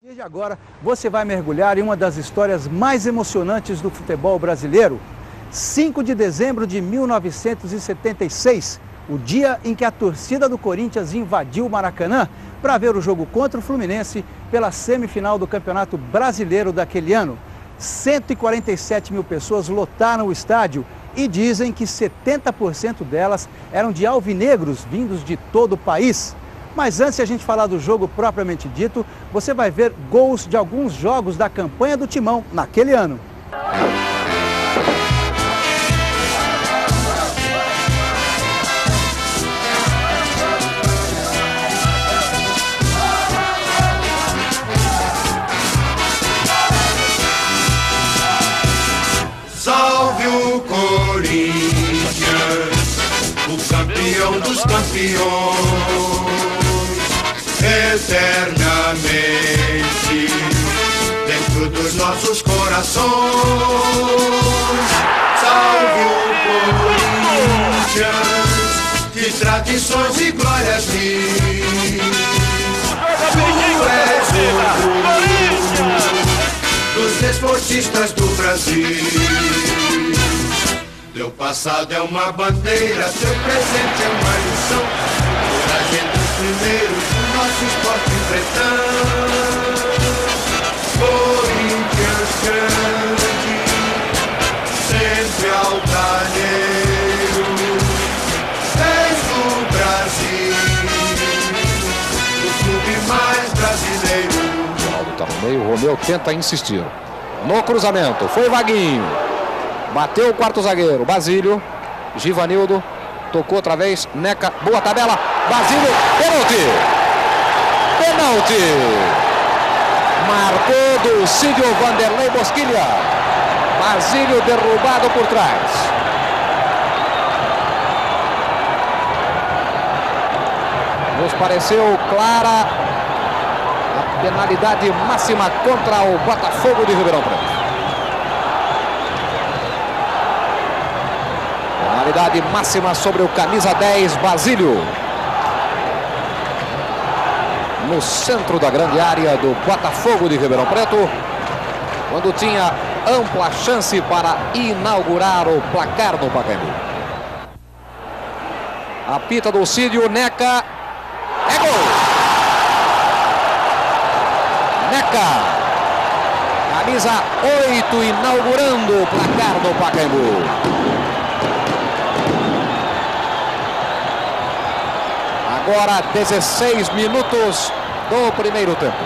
Desde agora, você vai mergulhar em uma das histórias mais emocionantes do futebol brasileiro. 5 de dezembro de 1976, o dia em que a torcida do Corinthians invadiu o Maracanã para ver o jogo contra o Fluminense pela semifinal do Campeonato Brasileiro daquele ano. 147 mil pessoas lotaram o estádio e dizem que 70% delas eram de alvinegros vindos de todo o país. Mas antes de a gente falar do jogo propriamente dito, você vai ver gols de alguns jogos da campanha do Timão naquele ano. Salve o Corinthians, o campeão dos campeões. Eternamente dentro dos nossos corações. Salve o Corinthians, de tradições e glórias mil. Tu és o dos desportistas do Brasil. Teu passado é uma bandeira, teu presente é uma lição. Coragem dos primeiros do nosso esporte pretão. Corinthians grande, sempre altaneiro, és do Brasil, o clube mais brasileiro. O Ronaldo tá no meio, o Romeu tenta insistir. No cruzamento, foi Vaguinho. Bateu o quarto zagueiro, Basílio. Givanildo, tocou outra vez, Neca, boa tabela. Basílio, pênalti! Pênalti! Marcou do Cídio Vanderlei Bosquilha. Basílio derrubado por trás. Nos pareceu clara a penalidade máxima contra o Botafogo de Ribeirão Preto. Penalidade máxima sobre o camisa 10, Basílio. No centro da grande área do Botafogo de Ribeirão Preto, quando tinha ampla chance para inaugurar o placar no Pacaembu. Apita do Cídio, Neca, é gol! Neca, camisa 8, inaugurando o placar no Pacaembu. Agora 16 minutos do primeiro tempo.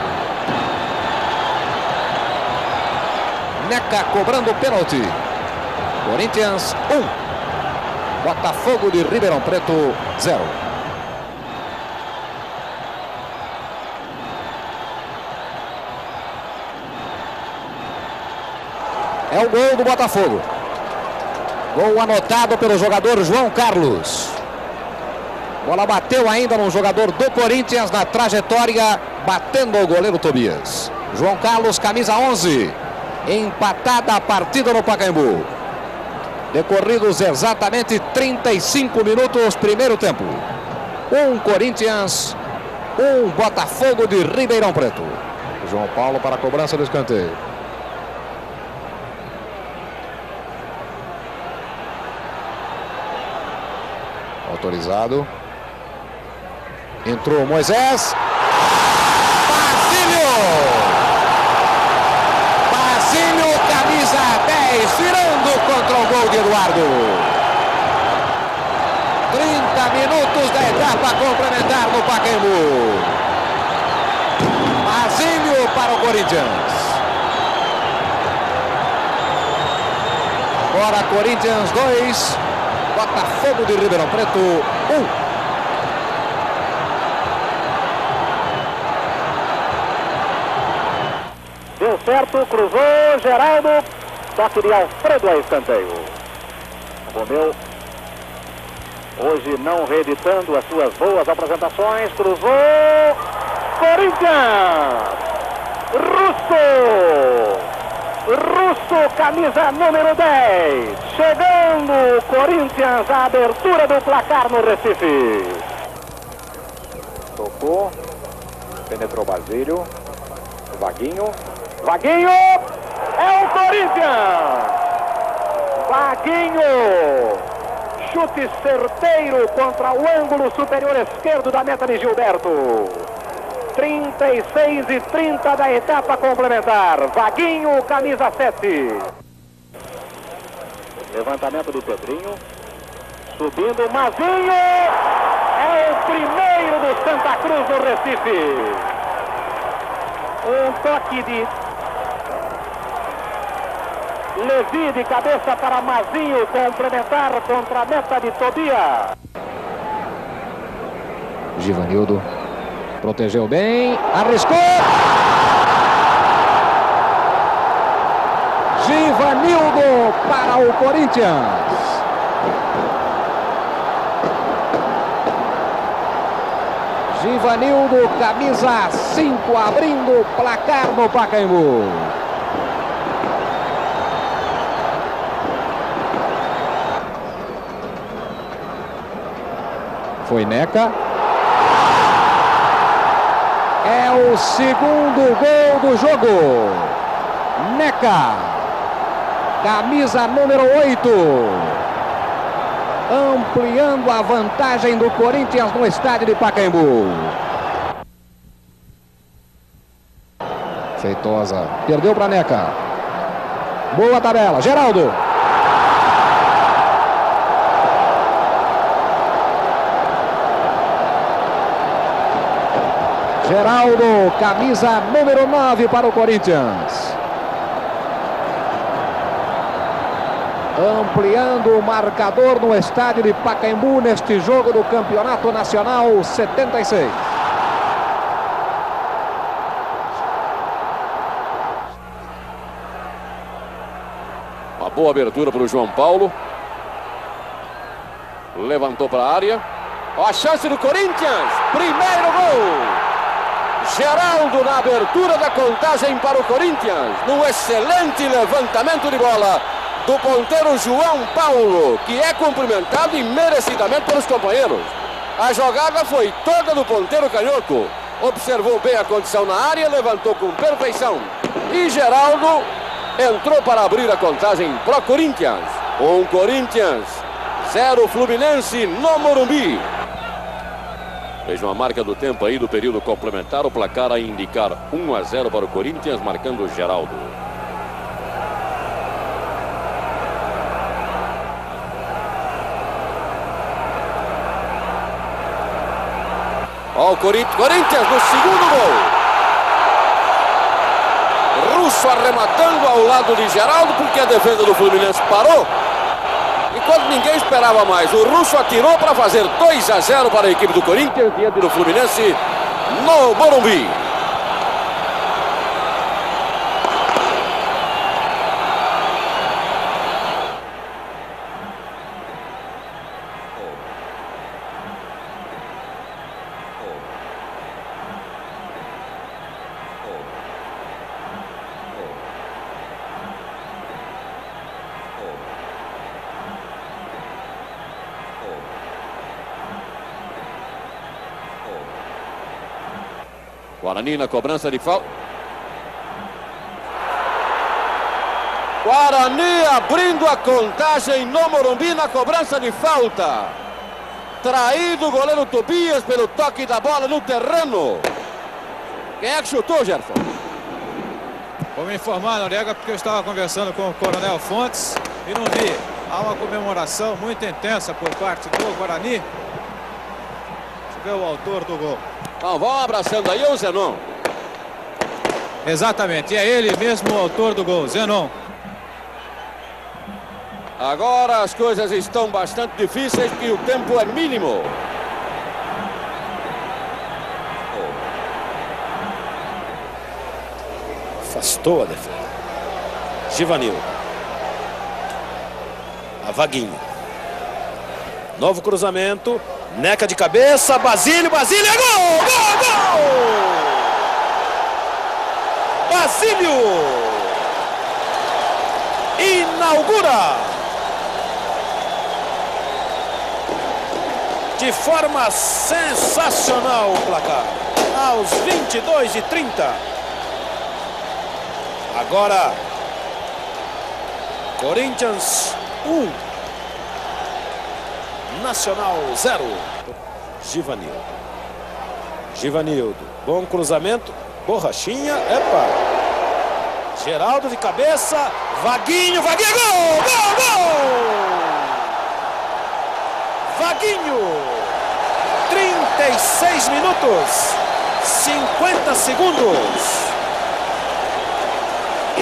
Neca cobrando o pênalti. Corinthians 1. Botafogo de Ribeirão Preto 0. É o gol do Botafogo. Gol anotado pelo jogador João Carlos. Bola bateu ainda no jogador do Corinthians na trajetória, batendo o goleiro Tobias. João Carlos, camisa 11. Empatada a partida no Pacaembu. Decorridos exatamente 35 minutos, primeiro tempo. 1 Corinthians, 1 Botafogo de Ribeirão Preto. João Paulo para a cobrança do escanteio. Autorizado. Entrou Moisés. Basílio! Basílio, camisa 10, virando contra o gol de Eduardo. 30 minutos da etapa complementar no Pacaembu. Basílio para o Corinthians. Agora Corinthians 2, Botafogo de Ribeirão Preto 1. Deu certo, cruzou, Geraldo, toque de Alfredo a escanteio. Romeu, hoje não reeditando as suas boas apresentações, cruzou, Corinthians, Russo, camisa número 10, chegando, Corinthians, a abertura do placar no Recife. Tocou, penetrou Basílio. Vaguinho. Vaguinho! É o Corinthians! Vaguinho! Chute certeiro contra o ângulo superior esquerdo da meta de Gilberto. 36:30 da etapa complementar. Vaguinho, camisa 7. Levantamento do Pedrinho. Subindo Mazinho. É o primeiro do Santa Cruz no Recife. Um toque de Levi de cabeça para Mazinho complementar contra a meta de Tobias. Givanildo protegeu bem, arriscou. Givanildo para o Corinthians. Givanildo, camisa 5, abrindo o placar no Pacaembu. Foi Neca. É o segundo gol do jogo. Neca, camisa número 8. Ampliando a vantagem do Corinthians no estádio de Pacaembu. Feitosa, perdeu para Neca. Boa tabela, Geraldo. Geraldo, camisa número 9 para o Corinthians. Ampliando o marcador no estádio de Pacaembu neste jogo do Campeonato Nacional 76. Uma boa abertura para o João Paulo. Levantou para a área. Ó, a chance do Corinthians. Primeiro gol. Geraldo na abertura da contagem para o Corinthians. Num excelente levantamento de bola do ponteiro João Paulo, que é cumprimentado imerecidamente pelos companheiros. A jogada foi toda do ponteiro canhoto. Observou bem a condição na área, levantou com perfeição. E Geraldo entrou para abrir a contagem para o Corinthians. Corinthians, 0 Fluminense no Morumbi. Vejam a marca do tempo aí do período complementar. O placar a indicar 1-0 para o Corinthians, marcando o Geraldo. Ó, o Corinthians no segundo gol. Russo arrematando ao lado de Geraldo, porque a defesa do Fluminense parou. E quando ninguém esperava mais, o Russo atirou para fazer 2-0 para a equipe do Corinthians diante do Fluminense no Morumbi. Guarani na cobrança de falta. Guarani abrindo a contagem no Morumbi na cobrança de falta. Traído o goleiro Tobias pelo toque da bola no terreno. Quem é que chutou, Gerson? Vou me informar, Noriega, porque eu estava conversando com o Coronel Fontes e não vi. Há uma comemoração muito intensa por parte do Guarani. Deixa eu ver o autor do gol. Então, vão abraçando aí o Zenon. Exatamente, e é ele mesmo o autor do gol, Zenon. Agora as coisas estão bastante difíceis porque o tempo é mínimo. Afastou a defesa. Givanildo. A Vaguinho. Novo cruzamento. Neca de cabeça. Basílio. Basílio. É gol! Gol! Gol! Basílio inaugura de forma sensacional o placar. Aos 22:30. Agora, Corinthians 1, Nacional 0. Givanildo, bom cruzamento, borrachinha, epa. Geraldo de cabeça, Vaguinho, gol, gol! Vaguinho, 36 minutos, 50 segundos.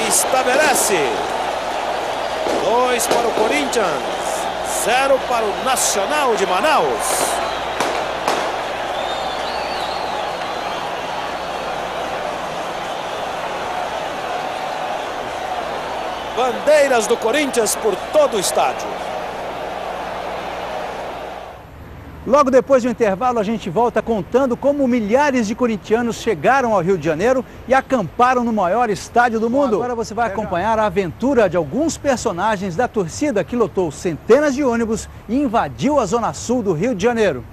Estabelece 2 para o Corinthians, 0 para o Nacional de Manaus. Bandeiras do Corinthians por todo o estádio. Logo depois do intervalo, a gente volta contando como milhares de corintianos chegaram ao Rio de Janeiro e acamparam no maior estádio do mundo. Agora você vai acompanhar a aventura de alguns personagens da torcida que lotou centenas de ônibus e invadiu a zona sul do Rio de Janeiro.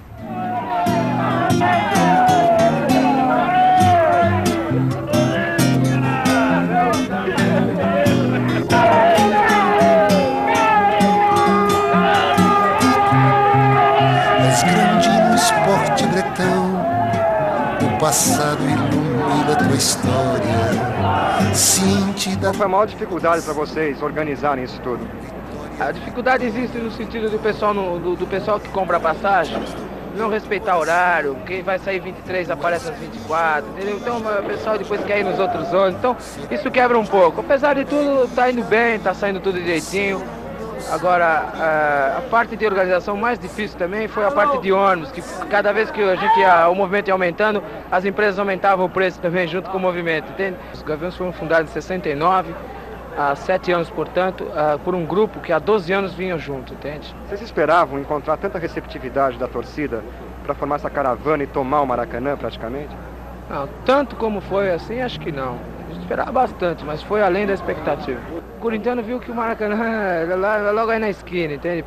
O passado ilumina tua história. Qual foi a maior dificuldade para vocês organizarem isso tudo? A dificuldade existe no sentido do pessoal, do pessoal que compra passagem não respeitar horário, quem vai sair 23 aparece às 24, entendeu? Então o pessoal depois quer ir nos outros ônibus, então isso quebra um pouco. Apesar de tudo, tá indo bem, tá saindo tudo direitinho. Agora, a parte de organização mais difícil também foi a parte de ônibus, que cada vez que o movimento ia aumentando, as empresas aumentavam o preço também junto com o movimento, entende? Os Gaviões foram fundados em 69, há 7 anos, portanto, por um grupo que há 12 anos vinham junto, entende? Vocês esperavam encontrar tanta receptividade da torcida para formar essa caravana e tomar o Maracanã praticamente? Não, tanto como foi assim, acho que não. A gente esperava bastante, mas foi além da expectativa. O corintiano viu que o Maracanã é logo aí na esquina, entende?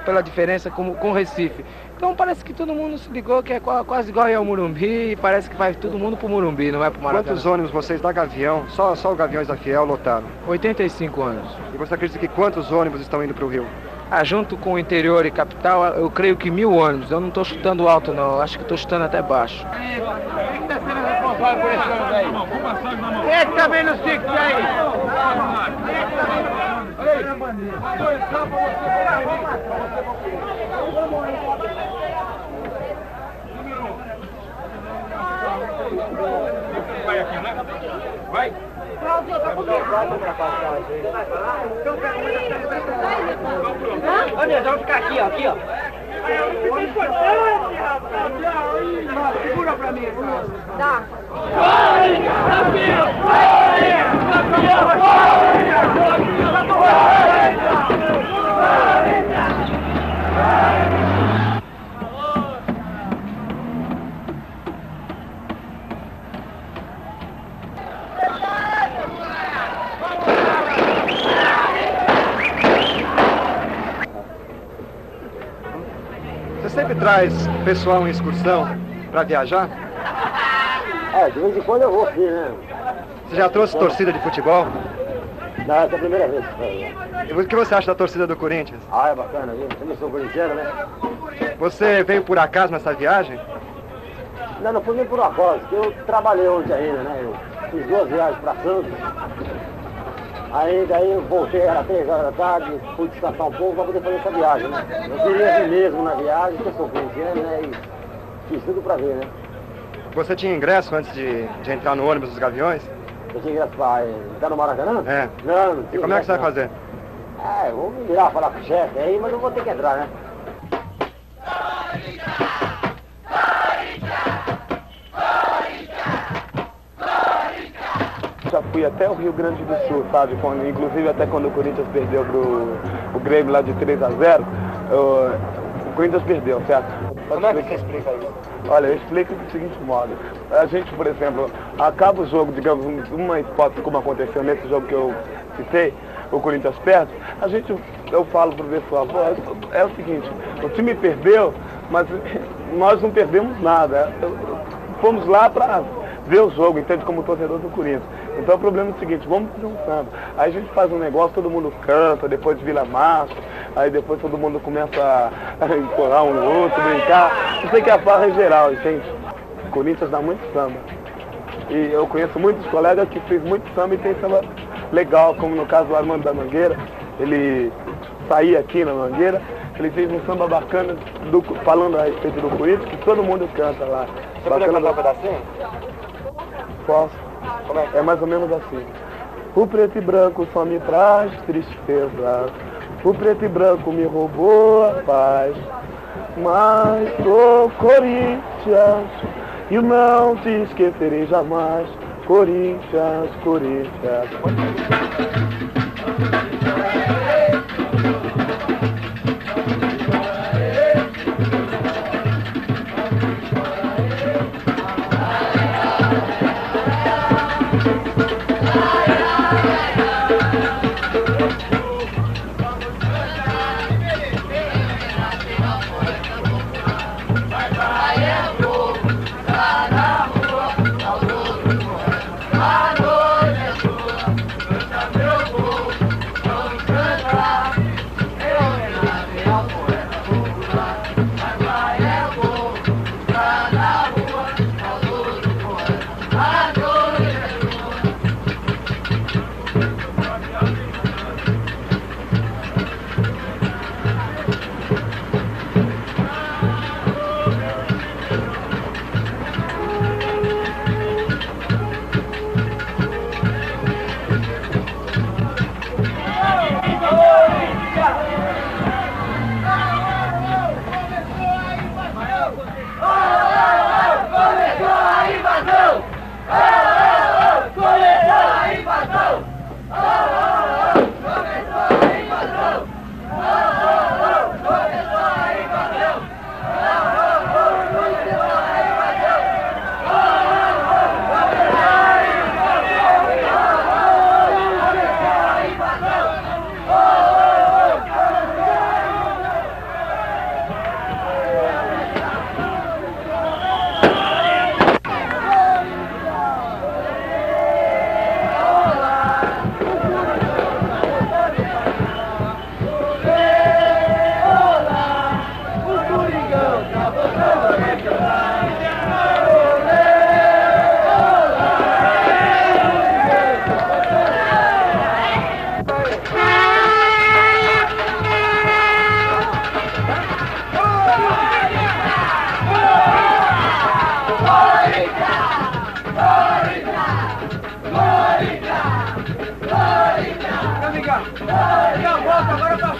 Pela diferença com o Recife. Então parece que todo mundo se ligou que é quase igual ao Morumbi e parece que vai todo mundo pro Morumbi, não vai pro Maracanã. Quantos ônibus vocês da Gavião, só o Gaviões da Fiel lotaram? 85 ônibus. E você acredita que quantos ônibus estão indo pro Rio? Junto com o interior e capital, eu creio que 1000 ônibus. Eu não estou chutando alto, não. Acho que estou chutando até baixo. Quem está sendo responsável por esse ônibus aí? Quem é que tá vendo os tickets aí? Vai aqui, né? Vai! Olha, vamos ficar aqui, ó. Aqui, ó. Segura pra mim. Dá. Você sempre traz pessoal em excursão para viajar? De vez em quando eu vou sim, né? Você já trouxe torcida de futebol? Não, essa é a primeira vez. E o que você acha da torcida do Corinthians? É bacana, viu? Eu também sou corintiano, né? Você veio por acaso nessa viagem? Não fui nem por acaso, porque eu trabalhei ontem ainda, né? Eu fiz 2 viagens para Santos. Daí eu voltei, era 3 horas da tarde, fui descansar um pouco para poder fazer essa viagem, né? Eu queria vir mesmo na viagem, porque eu sou corintiano, né? E fiz tudo para ver, né? Você tinha ingresso antes de entrar no ônibus dos Gaviões? Eu tinha ingresso para entrar no Maracanã? É. Não E como é que você vai fazer? Eu vou me virar, falar com o chefe aí, mas eu vou ter que entrar, né? Já fui até o Rio Grande do Sul, sabe? Inclusive até quando o Corinthians perdeu pro Grêmio lá de 3-0, o Corinthians perdeu, certo? Como é que você explica isso? Olha, eu explico do seguinte modo. A gente, por exemplo, acaba o jogo, digamos, uma hipótese como aconteceu nesse jogo que eu citei, o Corinthians perde, eu falo pro pessoal, é o seguinte, o time perdeu, mas nós não perdemos nada. Fomos lá para vê o jogo, entende, como torcedor do Corinthians. Então o problema é o seguinte, vamos fazer um samba. Aí a gente faz um negócio, todo mundo canta, depois vira marcha, aí depois todo mundo começa a empurrar um no outro, brincar. Não sei que a farra é geral, entende? O Corinthians dá muito samba. E eu conheço muitos colegas que fez muito samba e tem samba legal, como no caso do Armando da Mangueira. Ele saía aqui na Mangueira, ele fez um samba bacana falando a respeito do Corinthians, que todo mundo canta lá. Você poderia cantar um pedacinho? Posso. Como é? É mais ou menos assim. O preto e branco só me traz tristeza, o preto e branco me roubou a paz, mas sou Corinthians e não te esquecerei jamais. Corinthians, Corinthians.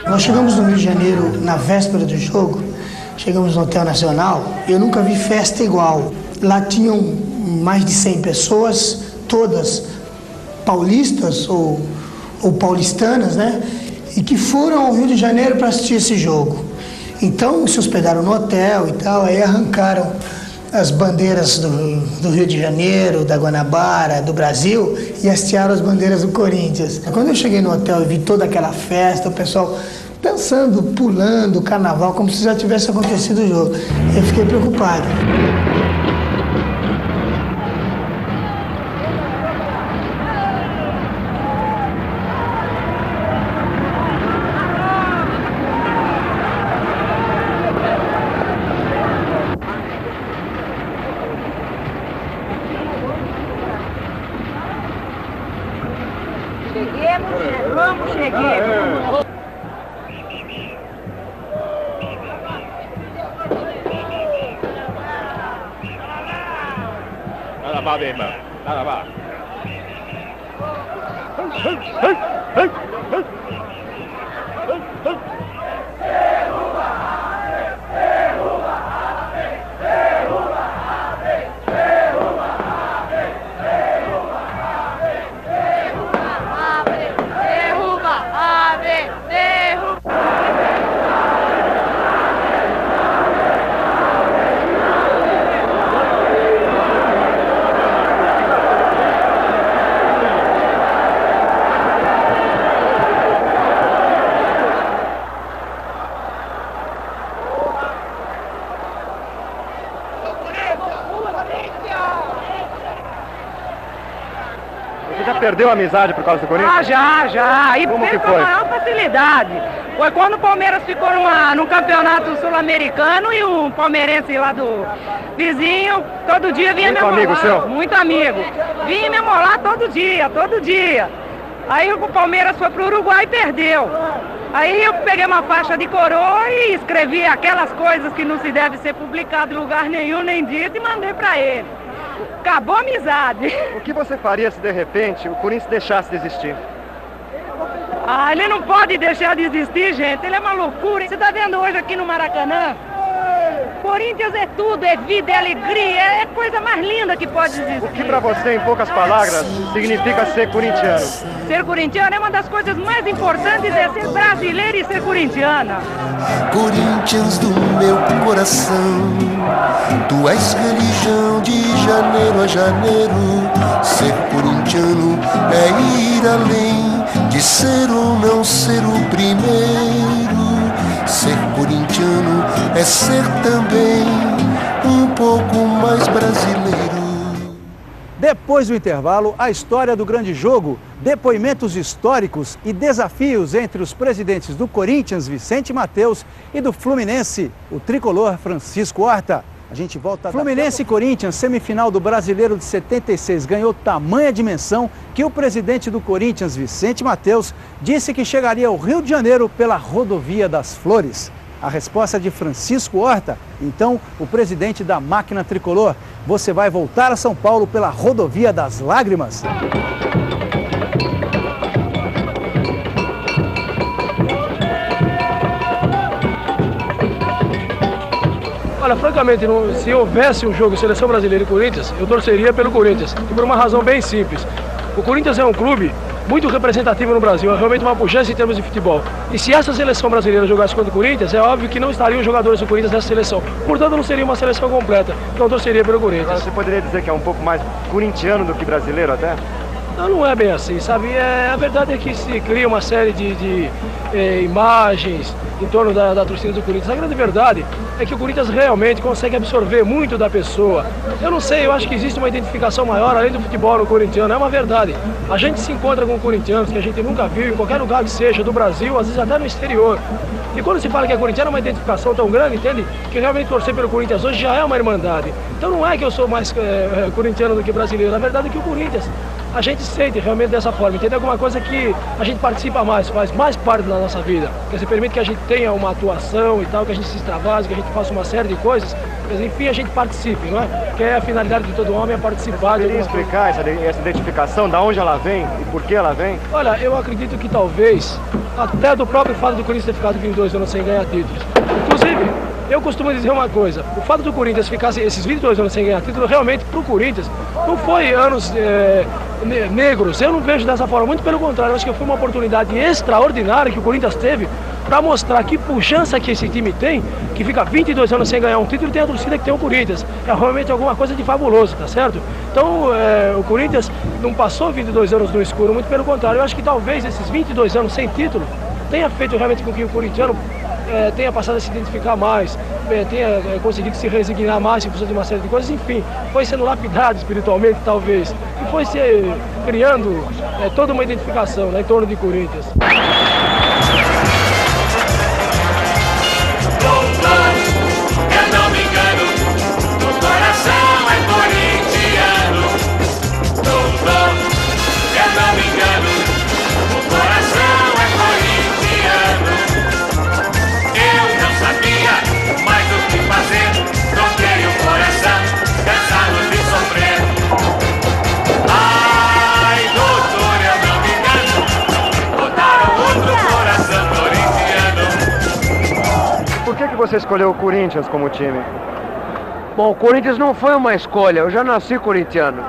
Nós chegamos no Rio de Janeiro na véspera do jogo, chegamos no Hotel Nacional, eu nunca vi festa igual. Lá tinham mais de 100 pessoas, todas paulistas ou paulistanas, né? E que foram ao Rio de Janeiro para assistir esse jogo. Então se hospedaram no hotel e tal, aí arrancaram as bandeiras do Rio de Janeiro, da Guanabara, do Brasil e hastearam as bandeiras do Corinthians. Quando eu cheguei no hotel e vi toda aquela festa, o pessoal dançando, pulando, carnaval, como se já tivesse acontecido o jogo, eu fiquei preocupado. Cheguemos. Nada mal, meu irmão. Nada mal. perdeu a amizade por causa do Corinthians? Já. E como que com foi? a maior facilidade. Foi quando o Palmeiras ficou num campeonato sul-americano e um palmeirense lá do vizinho, todo dia vinha me amolar. Muito amigo seu? Muito amigo. Vinha me amolar todo dia. Aí o Palmeiras foi pro Uruguai e perdeu. Aí eu peguei uma faixa de coroa e escrevi aquelas coisas que não se deve ser publicado em lugar nenhum, nem dito, e mandei pra ele. Acabou a amizade. O que você faria se de repente o Corinthians deixasse de existir? Ele não pode deixar de existir, gente. Ele é uma loucura. Você tá vendo hoje aqui no Maracanã? Corinthians é tudo, é vida, é alegria, é a coisa mais linda que pode existir. O que pra você, em poucas palavras, significa ser corintiano? Ser corintiano é uma das coisas mais importantes, é ser brasileiro e ser corintiana. Corinthians do meu coração, tu és religião de janeiro a janeiro. Ser corintiano é ir além de ser ou não ser o primeiro. Ser corintiano é ser também um pouco mais brasileiro. Depois do intervalo, a história do grande jogo, depoimentos históricos e desafios entre os presidentes do Corinthians, Vicente Mateus, e do Fluminense, o tricolor Francisco Horta. A gente volta... Fluminense e Corinthians, semifinal do Brasileiro de 76, ganhou tamanha dimensão que o presidente do Corinthians, Vicente Mateus, disse que chegaria ao Rio de Janeiro pela Rodovia das Flores. A resposta de Francisco Horta, então, o presidente da máquina tricolor: você vai voltar a São Paulo pela Rodovia das Lágrimas? Olha, francamente, se houvesse um jogo Seleção Brasileira e Corinthians, eu torceria pelo Corinthians, e por uma razão bem simples. O Corinthians é um clube muito representativo no Brasil, é realmente uma pujança em termos de futebol. E se essa seleção brasileira jogasse contra o Corinthians, é óbvio que não estariam os jogadores do Corinthians nessa seleção. Portanto, não seria uma seleção completa, então eu torceria pelo Corinthians. Agora, você poderia dizer que é um pouco mais corintiano do que brasileiro até? Não é bem assim, sabe? A verdade é que se cria uma série de imagens em torno da torcida do Corinthians. A grande verdade é que o Corinthians realmente consegue absorver muito da pessoa. Eu não sei, eu acho que existe uma identificação maior além do futebol no corintiano, é uma verdade. A gente se encontra com corintianos que a gente nunca viu em qualquer lugar que seja, do Brasil, às vezes até no exterior. E quando se fala que é corintiano, é uma identificação tão grande, entende? Que realmente torcer pelo Corinthians hoje já é uma irmandade. Então não é que eu sou mais corintiano do que brasileiro, a verdade é que o Corinthians, a gente sente realmente dessa forma, entende? Alguma coisa que a gente participa mais, faz mais parte da nossa vida. Quer dizer, permite que a gente tenha uma atuação e tal, que a gente se extravase, que a gente faça uma série de coisas, mas enfim, a gente participe, não é? Que é a finalidade de todo homem, é participar. Você poderia explicar essa identificação, da onde ela vem e por que ela vem? Olha, eu acredito que talvez, até do próprio fato do Corinthians ter ficado 22 anos sem ganhar títulos. Inclusive, eu costumo dizer uma coisa: o fato do Corinthians ficar esses 22 anos sem ganhar título, realmente, para o Corinthians, não foi anos negros. Eu não vejo dessa forma, muito pelo contrário, eu acho que foi uma oportunidade extraordinária que o Corinthians teve para mostrar que pujança que esse time tem, que fica 22 anos sem ganhar um título, e tem a torcida que tem o Corinthians. É realmente alguma coisa de fabuloso, tá certo? Então, o Corinthians não passou 22 anos no escuro, muito pelo contrário. Eu acho que talvez esses 22 anos sem título tenha feito realmente com que o corintiano tenha passado a se identificar mais, tenha conseguido se resignar mais em função de uma série de coisas, enfim, foi sendo lapidado espiritualmente, talvez, e foi se criando toda uma identificação, né, em torno de Corinthians. Eu não me engano, o coração é corintiano. Doutor, eu não me engano, o coração é corintiano. Eu não sabia mais o que fazer, troquei o coração, cansado de sofrer. Ai, doutor, eu não me engano, botaram outro coração corintiano. Por que você escolheu o Corinthians como time? Bom, o Corinthians não foi uma escolha, eu já nasci corintiano.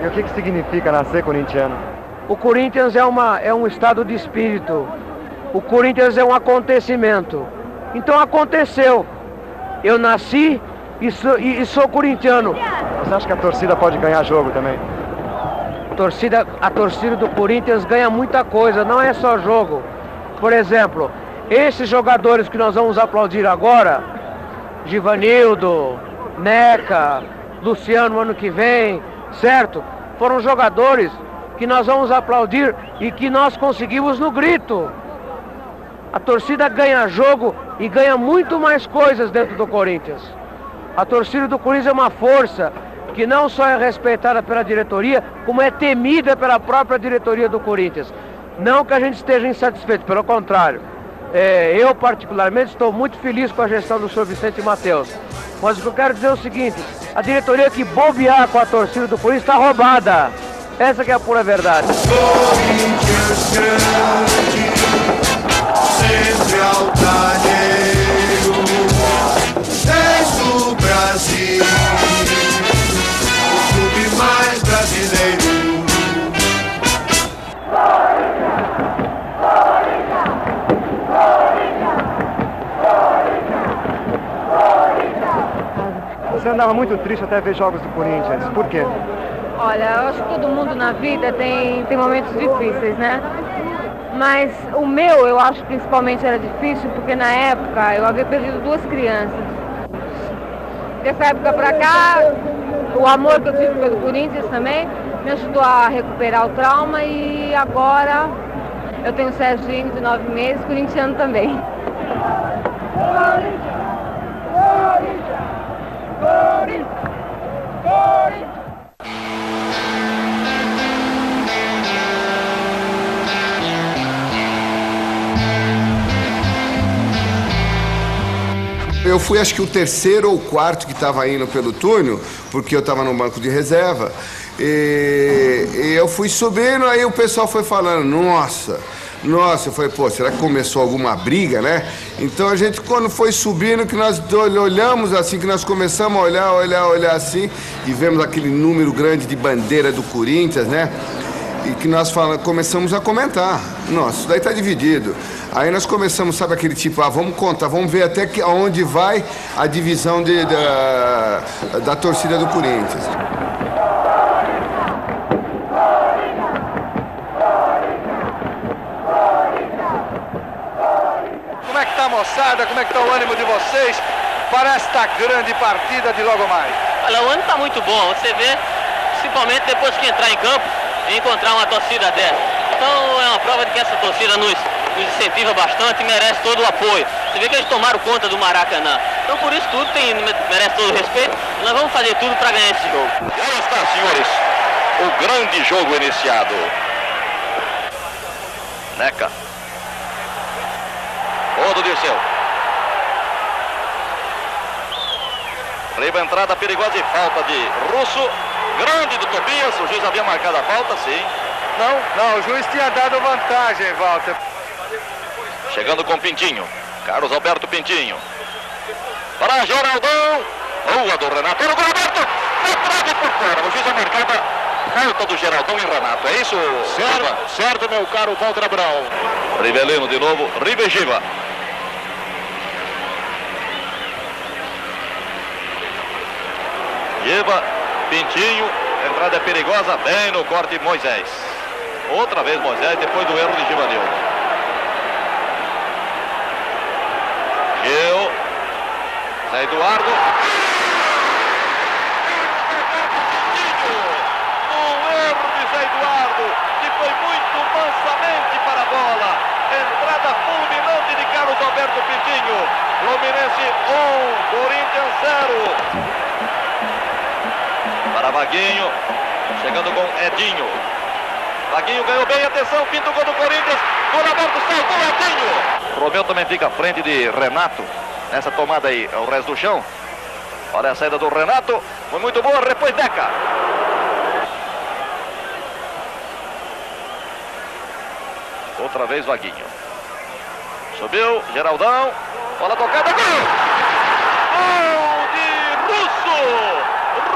E o que significa nascer corintiano? O Corinthians é um estado de espírito. O Corinthians é um acontecimento. Então aconteceu. Eu nasci e sou corintiano. Você acha que a torcida pode ganhar jogo também? A torcida do Corinthians ganha muita coisa, não é só jogo. Por exemplo, esses jogadores que nós vamos aplaudir agora, Givanildo, Neca, Luciano ano que vem, certo? Foram jogadores que nós vamos aplaudir e que nós conseguimos no grito. A torcida ganha jogo e ganha muito mais coisas dentro do Corinthians. A torcida do Corinthians é uma força que não só é respeitada pela diretoria, como é temida pela própria diretoria do Corinthians. Não que a gente esteja insatisfeito, pelo contrário. Eu particularmente estou muito feliz com a gestão do senhor Vicente Mateus. Mas o que eu quero dizer é o seguinte, a diretoria que bobear com a torcida do Corinthians está roubada. Essa que é a pura verdade. Corinthians grande, sempre altaneiro, desde o Brasil, o clube mais brasileiro. Você andava muito triste até ver jogos do Corinthians, por quê? Olha, eu acho que todo mundo na vida tem momentos difíceis, né? Mas o meu, eu acho principalmente era difícil porque na época eu havia perdido 2 crianças. Dessa época pra cá, o amor que eu tive pelo Corinthians também me ajudou a recuperar o trauma e agora eu tenho o Serginho de 9 meses, corintiano também. Eu fui acho que o 3º ou 4º que estava indo pelo túnel, porque eu estava no banco de reserva. E eu fui subindo, aí o pessoal foi falando, nossa, eu falei, pô, será que começou alguma briga, né? Então a gente, quando foi subindo, que nós olhamos assim, que nós começamos a olhar assim, e vemos aquele número grande de bandeira do Corinthians, né? E que nós começamos a comentar. Nossa, isso daí tá dividido. Aí nós começamos, sabe, aquele tipo, vamos contar, vamos ver até aonde vai a divisão da torcida do Corinthians. Como é que tá a moçada? Como é que tá o ânimo de vocês para esta grande partida de logo mais? Olha, o ânimo tá muito bom. Você vê, principalmente depois que entrar em campo e encontrar uma torcida dessa. Então é uma prova de que essa torcida nos incentiva bastante e merece todo o apoio. Você vê que eles tomaram conta do Maracanã. Então por isso tudo merece todo o respeito. Nós vamos fazer tudo para ganhar esse jogo. E aí está, senhores, o grande jogo iniciado. Neca. Todo Dirceu. Leva a entrada perigosa e falta de Russo. Grande do Tobias. O juiz havia marcado a falta, sim. Não, o juiz tinha dado vantagem, Walter. Chegando com Pintinho. Carlos Alberto Pintinho. Para Geraldão. Boa do Renato. O gol aberto. Na trave por fora. O juiz marcava falta do Geraldão e Renato. É isso? Certo, meu caro Walter Abrão. Rivelino de novo. Rivegiva. Giva. Pintinho. Entrada é perigosa. Bem no corte Moisés. Outra vez Moisés depois do erro de Givanildo. Gil. Zé Eduardo. Um erro de Zé Eduardo, que foi muito mansamente para a bola. Entrada fulminante de Carlos Alberto Pintinho. Fluminense 1, Corinthians 0. Para Vaguinho. Chegando com Edinho. Vaguinho ganhou bem, atenção, quinto gol do Corinthians. Gol aberto, saltou Edinho. Romeu também fica à frente de Renato. Nessa tomada aí, o resto do chão. Olha a saída do Renato. Foi muito boa, depois Deca. Outra vez Vaguinho. Subiu, Geraldão. Bola tocada, gol! Gol de Russo!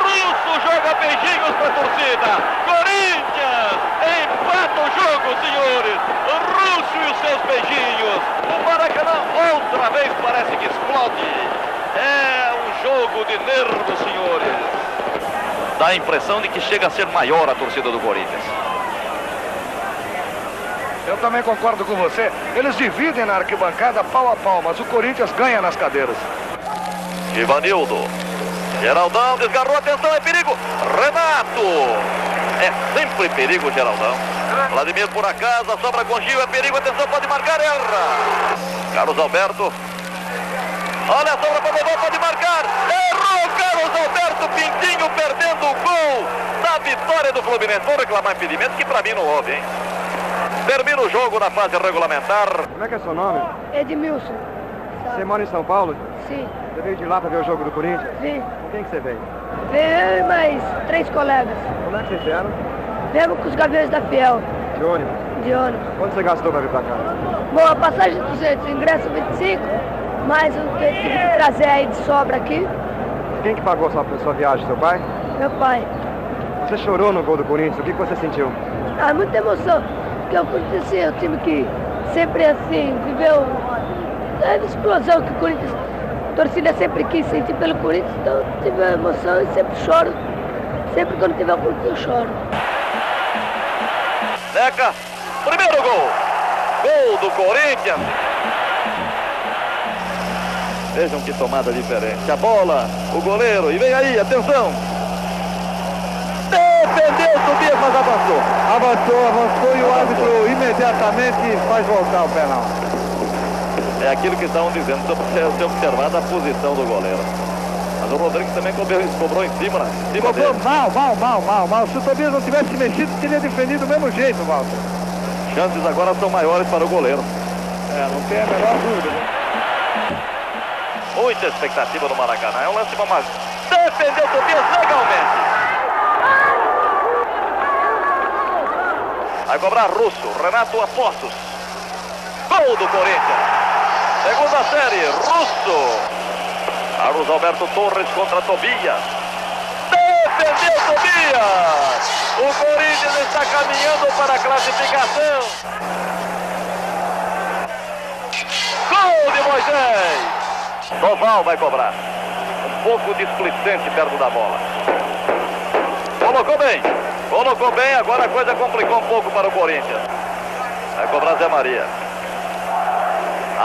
Russo joga beijinhos para a torcida. Corinthians empata o jogo, senhores. Russo e os seus beijinhos. O Maracanã outra vez parece que explode. É um jogo de nervos, senhores. Dá a impressão de que chega a ser maior a torcida do Corinthians. Eu também concordo com você. Eles dividem na arquibancada pau a pau, mas o Corinthians ganha nas cadeiras. Givanildo. Geraldão desgarrou, atenção, é perigo. Renato. É sempre perigo, Geraldão. Vladimir por acaso, sobra com Gil, é perigo, atenção, pode marcar, erra. Carlos Alberto. Olha a sobra para Dodô, pode marcar. Errou Carlos Alberto, Pintinho perdendo o gol da vitória do Fluminense. Vou reclamar impedimento que pra mim não houve, hein? Termina o jogo na fase regulamentar. Como é que é seu nome? Edmilson. Você mora em São Paulo? Sim. Você veio de lá para ver o jogo do Corinthians? Sim. Com quem que você veio? Eu e mais 3 colegas. Como é que vocês vieram? Viemos com os Gaviões da Fiel. De ônibus? De ônibus. Quanto você gastou para vir para cá? Bom, a passagem de 200, ingresso 25, mas eu tive que trazer aí de sobra aqui. Quem que pagou sua viagem, seu pai? Meu pai. Você chorou no gol do Corinthians, o que você sentiu? Ah, muita emoção, porque o Corinthians assim, é um time que sempre assim, viveu a explosão que o Corinthians, a torcida sempre quis sentir pelo Corinthians, então tive uma emoção e sempre choro. Sempre quando tiver o Corinthians eu choro. Neca, primeiro gol. Gol do Corinthians. Vejam que tomada diferente. A bola, o goleiro, e vem aí, atenção. Defendeu, Tobias, mas avançou. Avançou e o árbitro imediatamente faz voltar o penal. É aquilo que estavam dizendo, se observada a posição do goleiro. Mas o Rodrigues também cobrou em cima, né? Cobrou mal. Se o Tobias não tivesse mexido, teria defendido do mesmo jeito, Walter. Chances agora são maiores para o goleiro. Não tem a menor dúvida. Muita expectativa no Maracanã. É um lance para mais. Defendeu o Tobias legalmente. Vai cobrar Russo. Renato Apostos. Gol do Corinthians. Segunda série. Russo. Carlos Alberto Torres contra Tobias. Defendeu Tobias. O Corinthians está caminhando para a classificação. Gol de Moisés. Doval vai cobrar. Um pouco displicente perto da bola. Colocou bem, agora a coisa complicou um pouco para o Corinthians. Vai cobrar Zé Maria.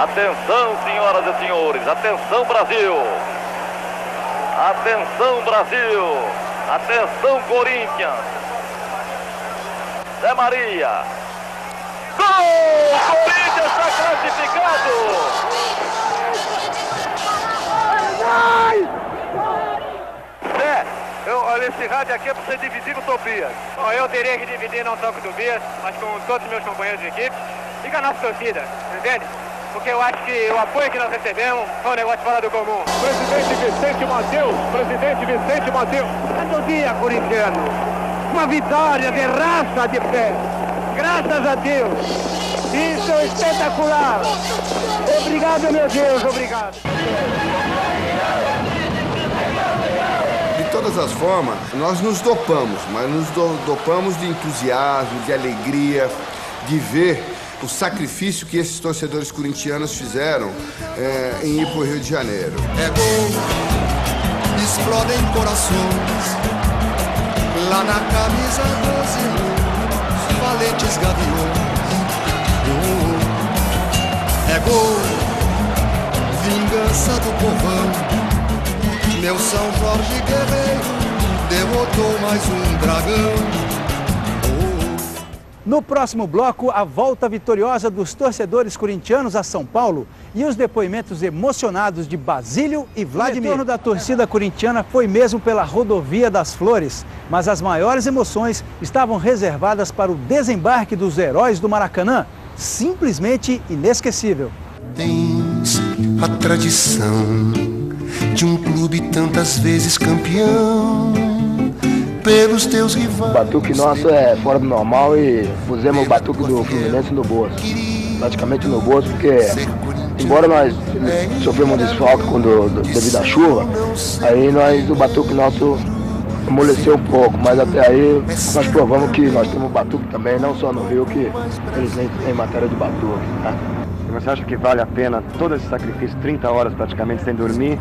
Atenção, senhoras e senhores, atenção, Brasil. Atenção, Brasil. Atenção, Corinthians. Zé Maria. Gol! Corinthians está classificado. Esse rádio aqui é para você dividir com o Tobias. Bom, eu teria que dividir não só com o Tobias, mas com todos os meus companheiros de equipe e com a nossa torcida, entende? Porque eu acho que o apoio que nós recebemos foi um negócio fora do comum. Presidente Vicente Mateus. Bom dia, corintiano. Uma vitória de raça de pé. Graças a Deus. Isso é espetacular. Obrigado, meu Deus, obrigado. De todas as formas, nós nos dopamos, mas nos dopamos de entusiasmo, de alegria, de ver o sacrifício que esses torcedores corintianos fizeram em ir para o Rio de Janeiro. É gol, explodem corações, lá na camisa 12, valentes gaviões. É gol, vingança do povão. Meu São Jorge Guerreiro derrotou mais um dragão. No próximo bloco, a volta vitoriosa dos torcedores corintianos a São Paulo e os depoimentos emocionados de Basílio e Vladimir. O retorno da torcida corintiana foi mesmo pela Rodovia das Flores, mas as maiores emoções estavam reservadas para o desembarque dos heróis do Maracanã. Simplesmente inesquecível. Tens a tradição de um clube tantas vezes campeão pelos teus rivais. O batuque nosso é fora do normal e pusemos o batuque do Fluminense no bolso. Praticamente no bolso, porque embora nós sofremos um desfalque devido à chuva, aí o batuque nosso amoleceu um pouco, mas até aí nós provamos que nós temos batuque também, não só no Rio, que eles têm matéria de batuque. Né? Você acha que vale a pena todo esse sacrifício, 30 horas praticamente sem dormir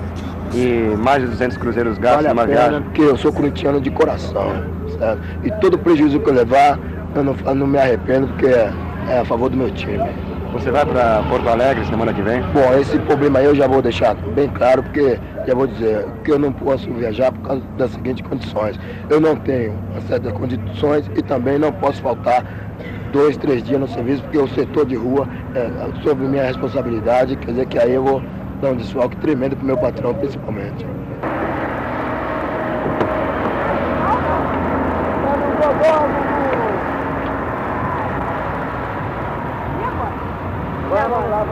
e mais de 200 cruzeiros gastos numa viagem? Vale a pena, porque eu sou corintiano de coração, certo? E todo prejuízo que eu levar, eu não me arrependo, porque é a favor do meu time. Você vai para Porto Alegre semana que vem? Bom, esse problema aí eu já vou deixar bem claro, porque Já vou dizer que eu não posso viajar por causa das seguintes condições. Eu não tenho certas condições e também não posso faltar 2, 3 dias no serviço, porque o setor de rua é sobre minha responsabilidade, quer dizer que aí eu vou dar um desfalque tremendo pro meu patrão, principalmente. Vamos lá,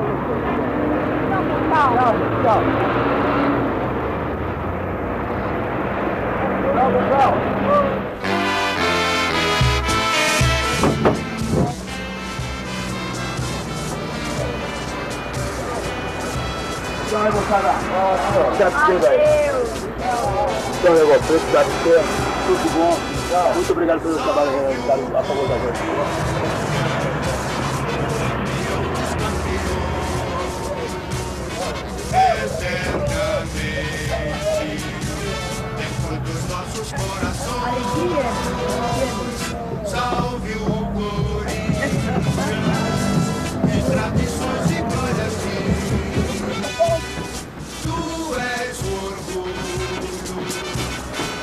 tchau. Tchau, moçada. Tchau, negócio. Tudo bom. Muito obrigado pelo trabalho realizado a favor da gente. Dentro dos nossos corações, salve o Corinthians, de tradições e glórias. Tu és o orgulho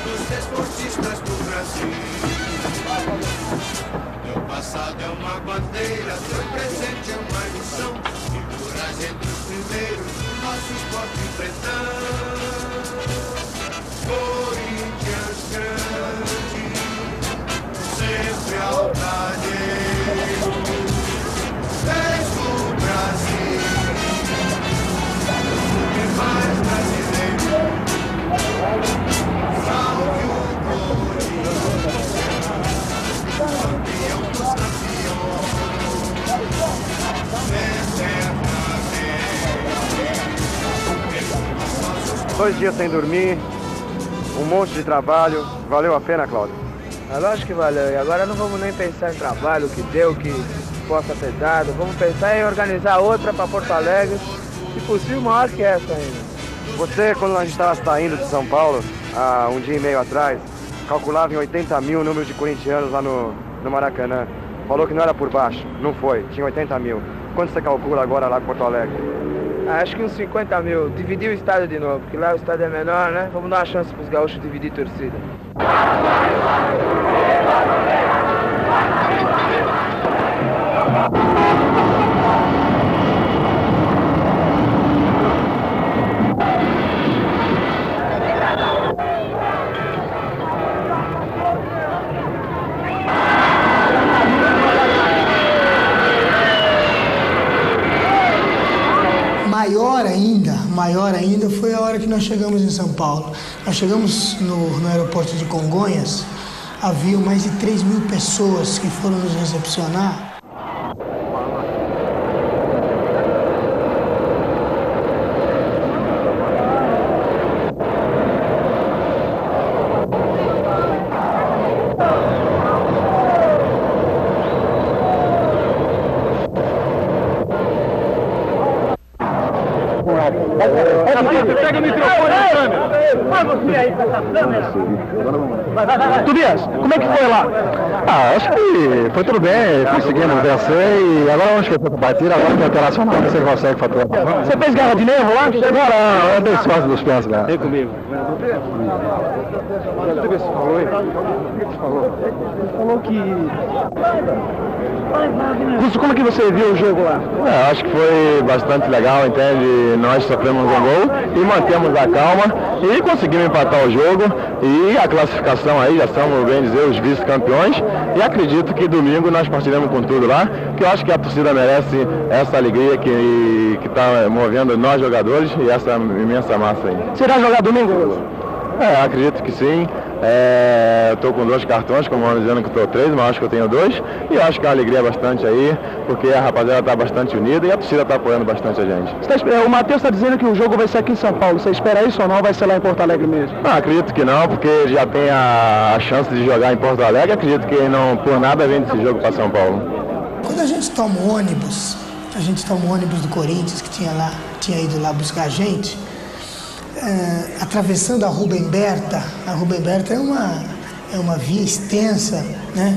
dos desportistas do Brasil. Teu passado é uma bandeira, teu presente é uma lição, figuras entre os primeiros do nosso esporte pretão. Corinthians grande, sempre altaneiro, és do Brasil, e mais brasileiro, salve o Corinthians, campeão dos campeões, eternamente. 2 dias sem dormir, um monte de trabalho, valeu a pena, Cláudio? É lógico que valeu, e agora não vamos nem pensar em trabalho, o que deu, o que possa ter dado, vamos pensar em organizar outra para Porto Alegre, se possível maior que essa ainda. Você, quando a gente estava saindo de São Paulo, há um dia e meio atrás, calculava em 80 mil o número de corintianos lá no Maracanã. Falou que não era por baixo, não foi, tinha 80 mil. Quanto você calcula agora lá em Porto Alegre? Acho que uns 50 mil. Dividir o estádio de novo, porque lá o estádio é menor, né? Vamos dar uma chance para os gaúchos dividir torcida. Maior ainda foi a hora que nós chegamos em São Paulo. Nós chegamos no aeroporto de Congonhas, havia mais de 3 mil pessoas que foram nos recepcionar. Pega o microfone e câmera. Vai você aí com essa câmera. Tobias, como é que foi lá? Acho que foi tudo bem, conseguimos vencer e agora vamos para a partida, agora que é operacional, você consegue faturar. Você fez garra de nervo lá? Não, eu dei esforço dos pés, cara. Vem comigo. Falou que... Russo, como é que você viu o jogo lá? Acho que foi bastante legal, entende? Nós sofremos um gol e mantemos a calma e conseguimos empatar o jogo e a classificação aí, já somos, bem dizer, os vice-campeões e acredito que domingo nós partiremos com tudo lá, que eu acho que a torcida merece essa alegria que está movendo nós jogadores e essa imensa massa aí. Será jogar domingo, Russo? Acredito que sim. Estou com 2 cartões, como vão dizendo que estou 3, mas acho que eu tenho 2. E eu acho que a alegria é bastante aí, porque a rapaziada está bastante unida e a torcida está apoiando bastante a gente. O Matheus está dizendo que o jogo vai ser aqui em São Paulo. Você espera isso ou não? Vai ser lá em Porto Alegre mesmo? Acredito que não, porque já tem a chance de jogar em Porto Alegre. Acredito que não, por nada, vem desse jogo para São Paulo. Quando a gente toma o ônibus do Corinthians, que tinha ido lá buscar a gente, atravessando a Rubem Berta é uma via extensa, né?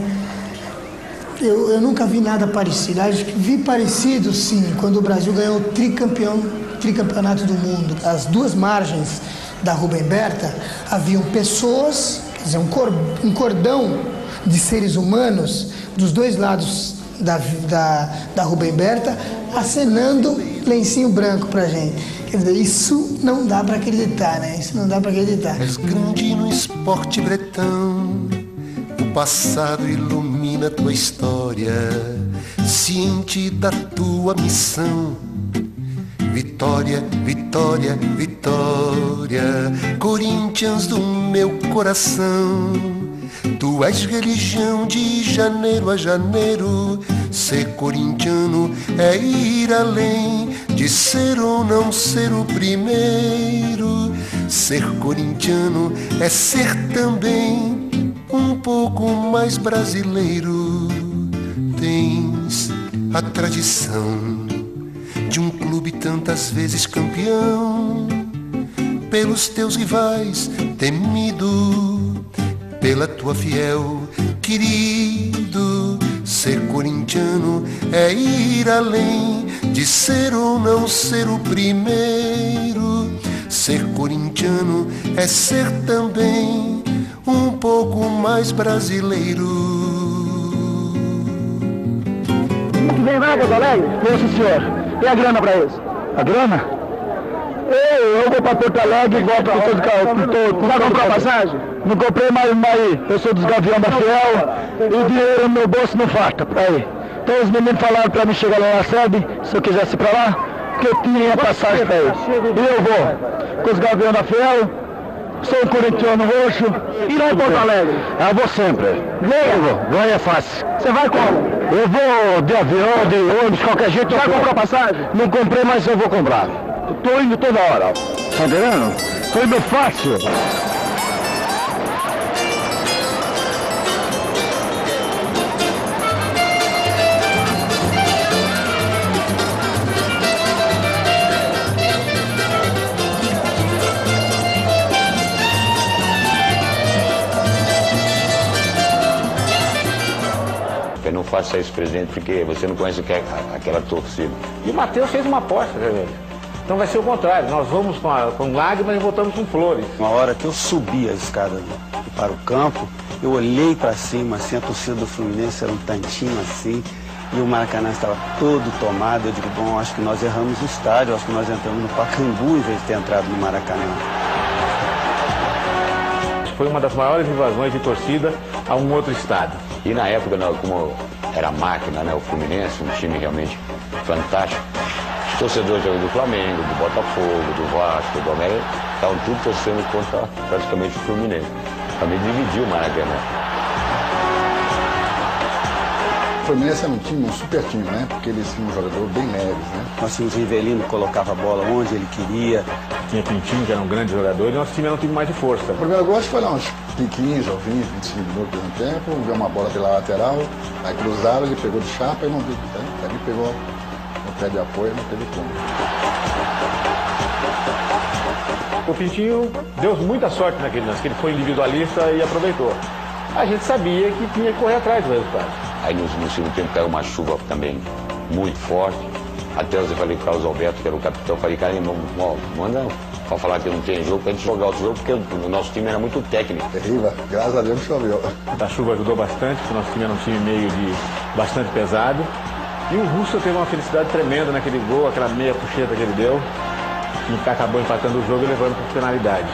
Eu nunca vi nada parecido. Acho que vi parecido, sim, quando o Brasil ganhou o tricampeonato do mundo. As 2 margens da Rubem Berta, haviam pessoas, quer dizer, um cordão de seres humanos dos dois lados da Rubem Berta, acenando lencinho branco pra gente. Quer dizer, isso não dá pra acreditar, né? Isso não dá pra acreditar. És grande no esporte bretão, o passado ilumina tua história, ciente da tua missão. Vitória, vitória, vitória, Corinthians do meu coração. Tu és religião de janeiro a janeiro. Ser corintiano é ir além de ser ou não ser o primeiro. Ser corintiano é ser também um pouco mais brasileiro. Tens a tradição de um clube tantas vezes campeão, pelos teus rivais temido, pela tua fiel querido. Ser corintiano é ir além de ser ou não ser o primeiro. Ser corintiano é ser também um pouco mais brasileiro. Vem lá, Porto Alegre? Sim, senhor. E a grana pra isso? A grana? Eu vou pra Porto Alegre igual pra todo carro. Vai comprar passagem? Não comprei, mas eu sou dos Gavião da Fiel e o dinheiro no meu bolso não falta pra ir. Então os meninos falaram pra mim chegar lá na sede, se eu quisesse ir pra lá, que eu tinha passagem pra ir. E eu vou com os Gavião da Fiel, sou um corintiano roxo. E lá em Porto Alegre? Eu vou sempre. Ganha é fácil. Você vai como? Eu vou de avião, de ônibus, qualquer jeito. Você vai comprar passagem? Não comprei, mas eu vou comprar. Tô indo toda hora. Tá entendendo? Tô indo fácil. Eu não faça isso, presidente, porque você não conhece aquela torcida. E o Matheus fez uma aposta, né? Então vai ser o contrário, nós vamos com lágrimas e voltamos com flores. Uma hora que eu subi a escada para o campo, eu olhei para cima, assim, a torcida do Fluminense era um tantinho assim, e o Maracanã estava todo tomado. Eu digo, bom, acho que nós erramos o estádio, acho que nós entramos no Pacaembu em vez de ter entrado no Maracanã. Foi uma das maiores invasões de torcida a um outro estádio. E na época, como era a máquina, né, o Fluminense, um time realmente fantástico, os torcedores do Flamengo, do Botafogo, do Vasco, do América, estavam tudo torcendo contra praticamente o Fluminense. Também dividiu o Maracanã. O Fluminense era um time, um super time, né? Porque eles tinham um jogador bem leves, né? Nós tínhamos o Rivelino que colocava a bola onde ele queria. Tinha Pintinho, que era um grande jogador, e nosso time era um time mais de força. O primeiro gol foi lá uns 15 ou 20, 25 minutos no tempo, deu uma bola pela lateral, aí cruzaram, ele pegou de chapa e não viu. Aí ele pegou no pé de apoio e não teve como. O Pintinho deu muita sorte naquele lance, que ele foi individualista e aproveitou. A gente sabia que tinha que correr atrás do resultado. Aí no segundo tempo caiu uma chuva também muito forte. Até eu falei para o Carlos Alberto, que era o capitão, falei, cara, manda para falar que não tem jogo, pra gente jogar outro jogo, porque o nosso time era muito técnico. Terrível, graças a Deus que choveu. A chuva ajudou bastante, porque o nosso time era um time meio de bastante pesado. E o Russo teve uma felicidade tremenda naquele gol, aquela meia puxeta que ele deu, que acabou empatando o jogo e levando para penalidade.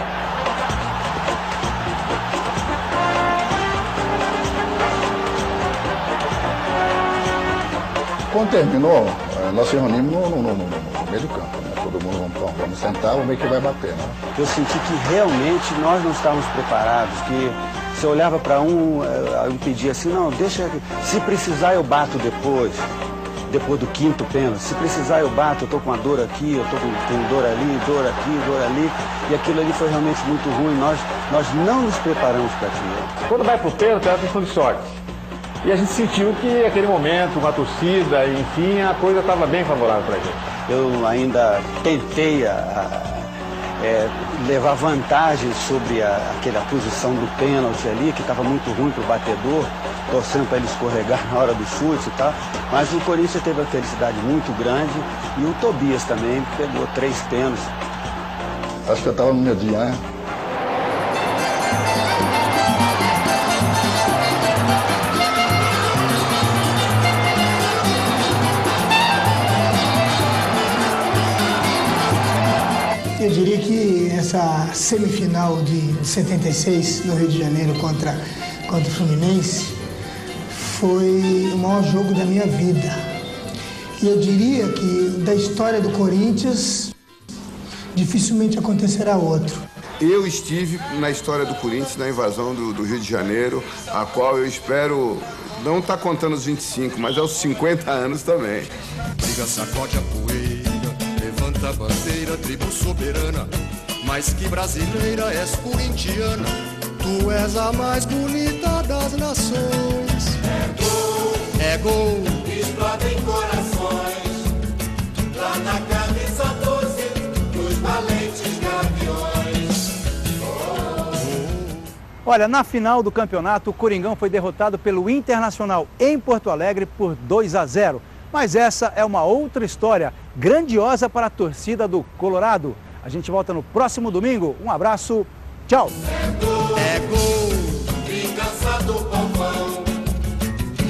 Quando terminou, nós se reunimos no meio do campo, né? Todo mundo, vamos sentar, vamos ver que vai bater, né? Eu senti que realmente nós não estávamos preparados, que você olhava para um e pedia assim, não, deixa, se precisar eu bato depois do quinto pênalti, se precisar eu bato, eu tô com uma dor aqui, tenho dor ali, dor aqui, dor ali, e aquilo ali foi realmente muito ruim, nós não nos preparamos para aquilo. Quando vai pro pênalti é uma questão de sorte. E a gente sentiu que aquele momento, uma torcida, enfim, a coisa estava bem favorável para a gente. Eu ainda tentei levar vantagem sobre aquela posição do pênalti ali, que estava muito ruim para o batedor, torcendo para ele escorregar na hora do chute e tal. Mas o Corinthians teve uma felicidade muito grande e o Tobias também pegou 3 pênaltis. Acho que eu estava no meu dia, né? Eu diria que essa semifinal de 76 no Rio de Janeiro contra o Fluminense foi o maior jogo da minha vida. E eu diria que da história do Corinthians dificilmente acontecerá outro. Eu estive na história do Corinthians, na invasão do Rio de Janeiro, a qual eu espero não estar contando os 25, mas aos 50 anos também. Diga, sacode a poeira, levanta a bandeira, tribo soberana, mas que brasileira és corintiana, tu és a mais bonita das nações. É gol, explodem corações, lá na camisa 12, dos valentes gaviões. Olha, na final do campeonato, o Coringão foi derrotado pelo Internacional em Porto Alegre por 2-0. Mas essa é uma outra história grandiosa para a torcida do Colorado. A gente volta no próximo domingo. Um abraço, tchau! É gol, vingança do povão.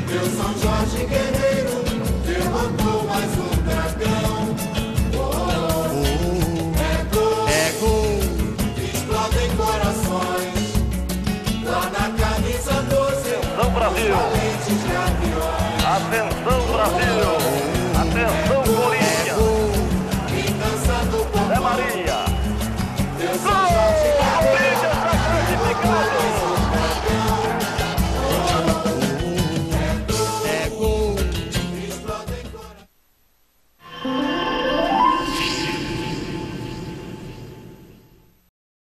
Meu São Jorge guerreiro derrotou mais um dragão. É gol, explodem corações. Lá na camisa 12, Brasil.